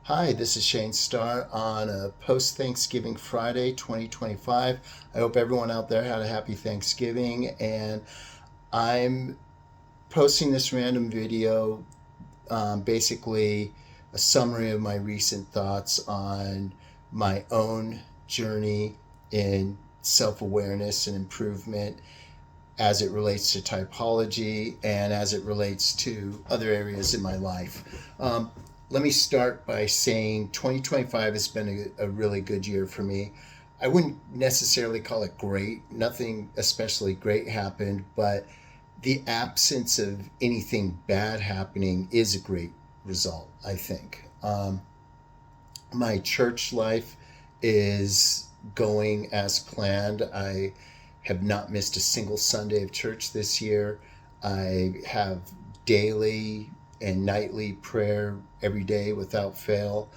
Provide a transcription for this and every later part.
Hi, this is Shane Starr on a post Thanksgiving Friday 2025. I hope everyone out there had a happy Thanksgiving, and I'm posting this random video, basically a summary of my recent thoughts on my own journey in self awareness and improvement as it relates to typology and as it relates to other areas in my life. Let me start by saying 2025 has been a really good year for me. I wouldn't necessarily call it great. Nothing especially great happened, but the absence of anything bad happening is a great result, I think. My church life is going as planned. I have not missed a single Sunday of church this year. I have daily and nightly prayer every day without fail.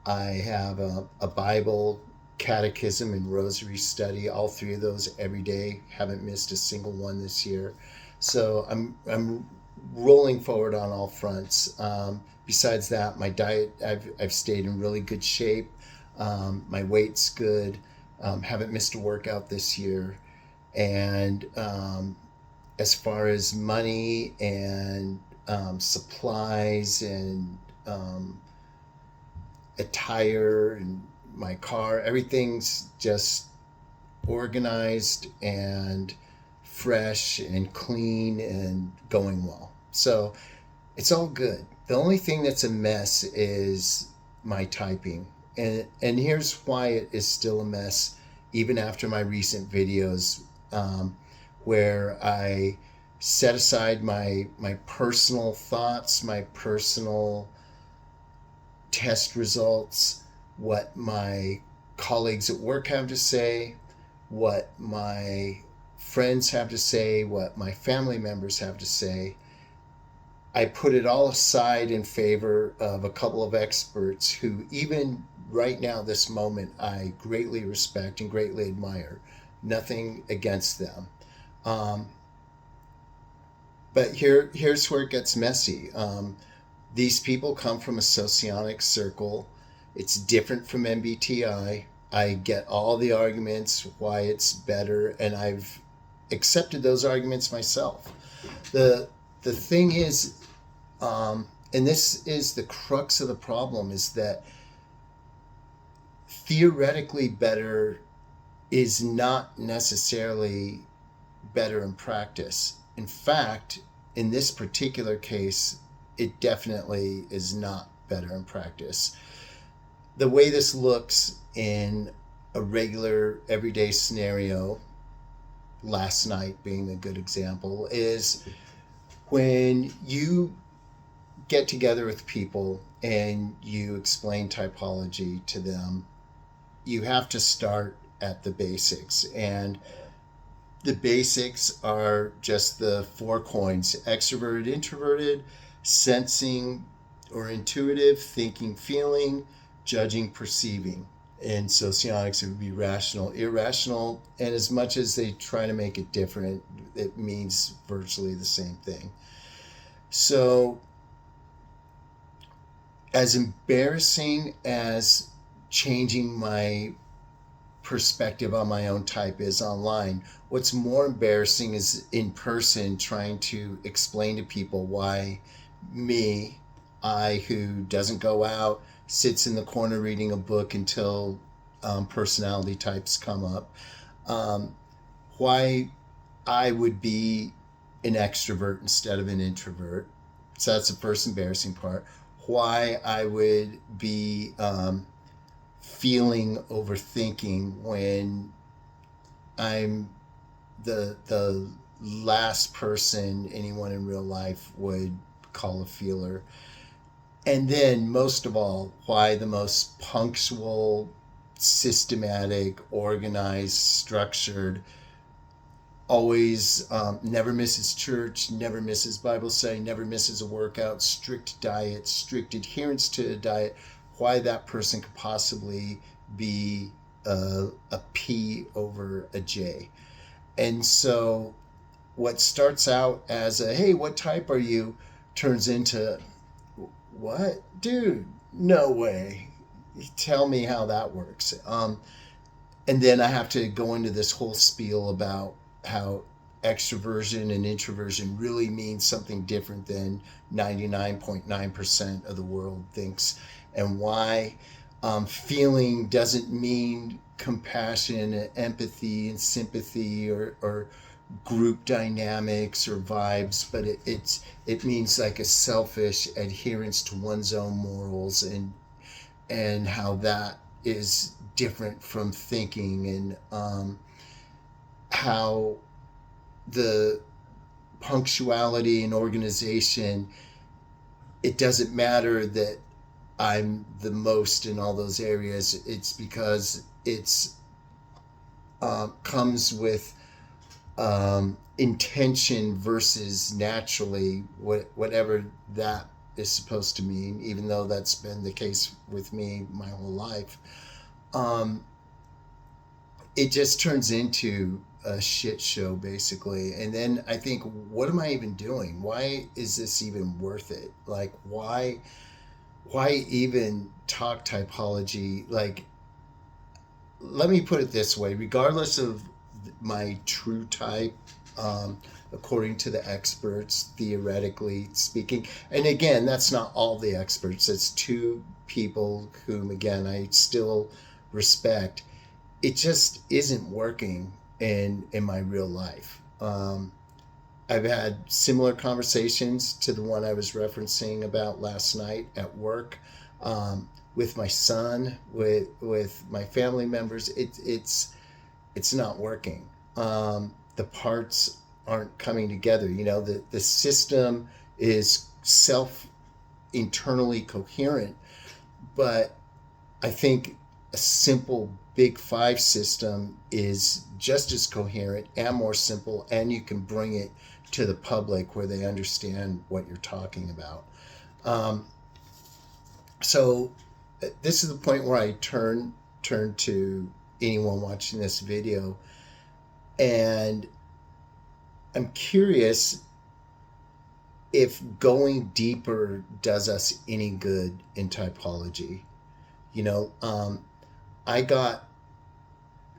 I have a Bible, catechism, and rosary study, all three of those every day. Haven't missed a single one this year. So I'm rolling forward on all fronts. Besides that, my diet, I've stayed in really good shape. My weight's good. Haven't missed a workout this year. And as far as money and supplies and attire and my car, everything's just organized and fresh and clean and going well. So it's all good. The only thing that's a mess is my typing. And here's why it is still a mess, even after my recent videos, where I set aside my personal thoughts, my personal test results, what my colleagues at work have to say, what my friends have to say, what my family members have to say. I put it all aside in favor of a couple of experts who, even right now, this moment, I greatly respect and greatly admire. Nothing against them. Um, but here's where it gets messy. These people come from a socionic circle. It's different from MBTI. I get all the arguments why it's better, and I've accepted those arguments myself. The the thing is, and this is the crux of the problem, is that theoretically better is not necessarily better in practice. In fact, in this particular case, it definitely is not better in practice. The way this looks in a regular everyday scenario, last night being a good example, is when you get together with people and you explain typology to them, you have to start at the basics. And the basics are just the four coins: extroverted, introverted, sensing or intuitive, thinking, feeling, judging, perceiving. In socionics, it would be rational, irrational, and as much as they try to make it different, it means virtually the same thing. So, as embarrassing as changing my perspective on my own type is online, what's more embarrassing is in person trying to explain to people why me, I who doesn't go out, sits in the corner reading a book until personality types come up, um, why I would be an extrovert instead of an introvert. So that's the first embarrassing part. Why I would be feeling overthinking when I'm the last person anyone in real life would call a feeler. And then, most of all, why the most punctual, systematic, organized, structured, always never misses church, never misses Bible study, never misses a workout, strict diet, strict adherence to a diet, why that person could possibly be a P over a J. And so what starts out as a, hey, what type are you, turns into, what? Dude, No way. Tell me how that works. And then I have to go into this whole spiel about how extroversion and introversion really means something different than 99.9% of the world thinks, and why feeling doesn't mean compassion and empathy and sympathy or group dynamics or vibes, but it means like a selfish adherence to one's own morals, and how that is different from thinking, and how the punctuality and organization, it doesn't matter that I'm the most in all those areas. It's because it's comes with intention versus naturally, whatever that is supposed to mean, even though that's been the case with me my whole life. um, it just turns into a shit show basically, and then I think, what am I even doing? Why is this even worth it? Like, why even talk typology? Like, let me put it this way: regardless of my true type, um, according to the experts, theoretically speaking, and again, that's not all the experts, it's two people whom, again, I still respect. It just isn't working in my real life. I've had similar conversations to the one I was referencing about last night at work, with my son, with my family members. It's not working. The parts aren't coming together. The system is self internally coherent, but I think a simple big five system is just as coherent and more simple, and you can bring it to the public where they understand what you're talking about. Um, so this is the point where I turn to anyone watching this video, and I'm curious if going deeper does us any good in typology. You know, I got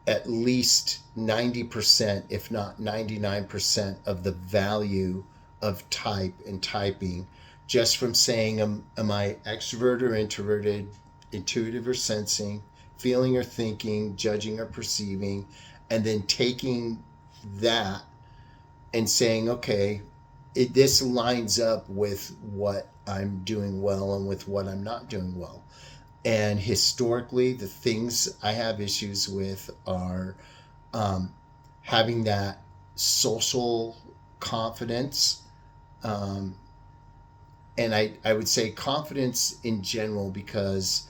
at least 90%, if not 99%, of the value of type and typing just from saying, am I extrovert or introverted, intuitive or sensing, feeling or thinking, judging or perceiving, and then taking that and saying, okay, this lines up with what I'm doing well and with what I'm not doing well. And historically, the things I have issues with are um, having that social confidence. Um, and I would say confidence in general, because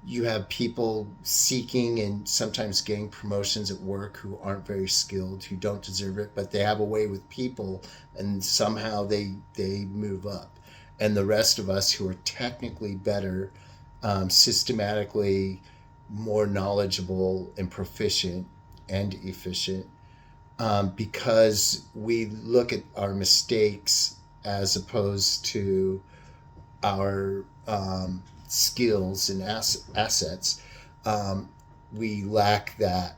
you have people seeking and sometimes getting promotions at work who aren't very skilled, who don't deserve it, but they have a way with people, and somehow they move up. And the rest of us who are technically better, systematically more knowledgeable and proficient and efficient, because we look at our mistakes as opposed to our skills and assets. Um, we lack that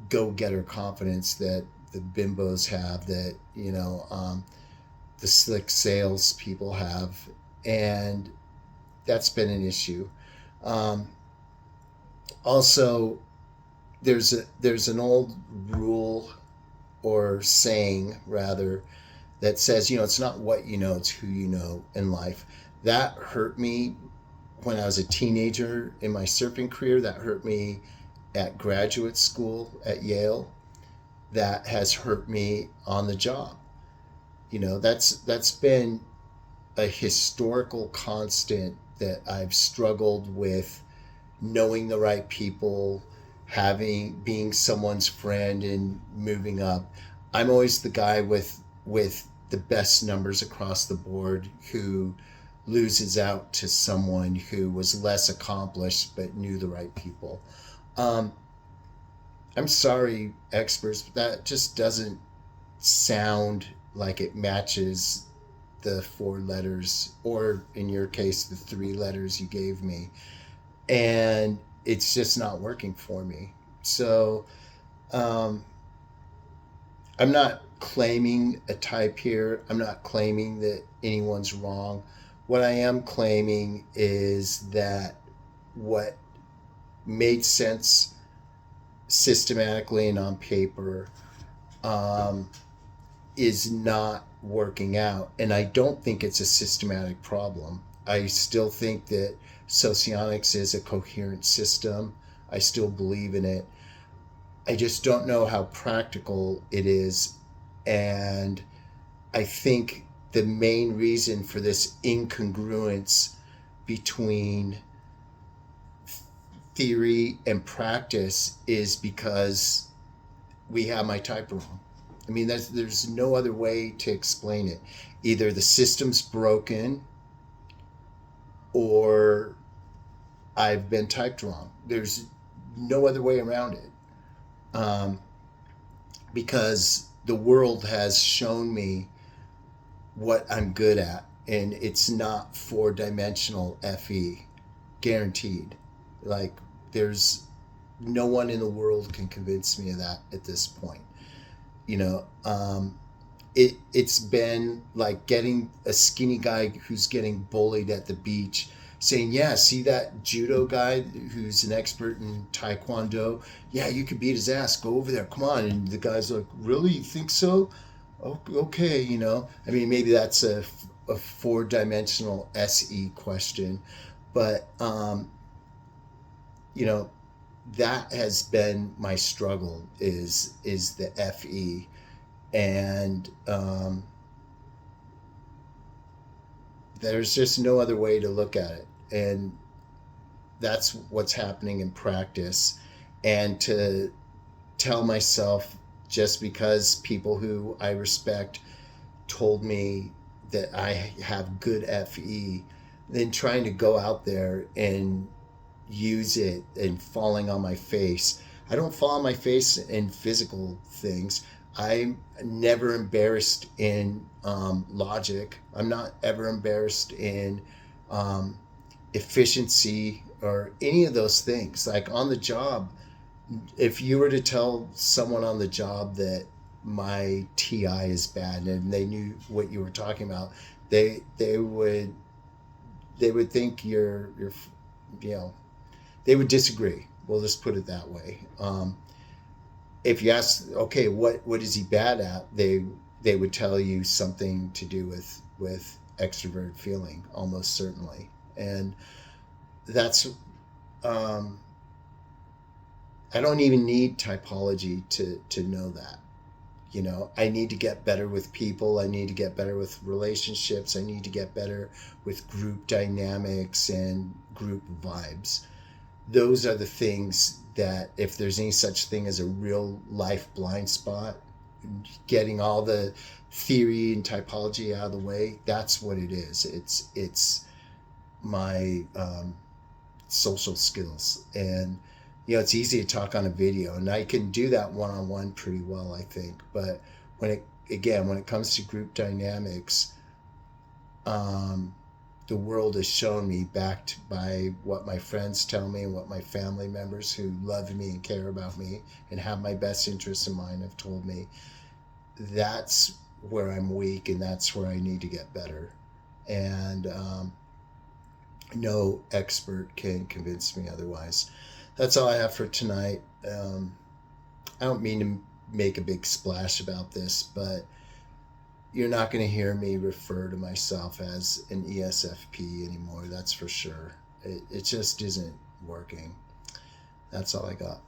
go-getter confidence that the bimbos have, that the slick sales people have, and that's been an issue. Um, Also, there's an old rule, or saying rather, that says, it's not what you know, it's who you know in life. That hurt me when I was a teenager in my surfing career. That hurt me at graduate school at Yale. That has hurt me on the job. That's been a historical constant that I've struggled with, knowing the right people, being someone's friend and moving up. I'm always the guy with the best numbers across the board who loses out to someone who was less accomplished but knew the right people. Um, I'm sorry, experts, but that just doesn't sound like it matches the 4 letters, or in your case, the 3 letters you gave me. And it's just not working for me. So um, I'm not claiming a type here. I'm not claiming that anyone's wrong. What I am claiming is that what made sense systematically and on paper um, is not working out. And I don't think it's a systematic problem. I still think that socionics is a coherent system. I still believe in it. I just don't know how practical it is. And I think the main reason for this incongruence between theory and practice is because we have my type wrong. I mean, there's no other way to explain it. Either the system's broken or I've been typed wrong. There's no other way around it. Um, because the world has shown me what I'm good at, and it's not 4-dimensional FE, guaranteed. Like, there's no one in the world can convince me of that at this point. You know, it's been like getting a skinny guy who's getting bullied at the beach saying, yeah, see that judo guy who's an expert in taekwondo? Yeah, you could beat his ass. Go over there. Come on. And the guy's like, really? You think so? Okay, you know. I mean, maybe that's a 4-dimensional SE question. But, you know, that has been my struggle is the FE. And there's just no other way to look at it. And that's what's happening in practice. And to tell myself, just because people who I respect told me that I have good FE, then trying to go out there and use it and falling on my face. I don't fall on my face in physical things. I'm never embarrassed in logic. I'm not ever embarrassed in um, efficiency or any of those things. Like on the job, if you were to tell someone on the job that my TI is bad and they knew what you were talking about, they would think you're you know, they would disagree. We'll just put it that way. If you ask, okay, what is he bad at? They would tell you something to do with extrovert feeling, almost certainly. And that's I don't even need typology to know that. You know, I need to get better with people. I need to get better with relationships. I need to get better with group dynamics and group vibes. Those are the things that, if there's any such thing as a real life blind spot, getting all the theory and typology out of the way, that's what it is. It's my social skills. And you know, it's easy to talk on a video, and I can do that one-on-one pretty well, I think. But when it comes to group dynamics, the world has shown me, backed by what my friends tell me and what my family members who love me and care about me and have my best interests in mind have told me, that's where I'm weak and that's where I need to get better. And no expert can convince me otherwise. That's all I have for tonight. I don't mean to make a big splash about this, but you're not going to hear me refer to myself as an ESFP anymore. That's for sure. It just isn't working. That's all I got.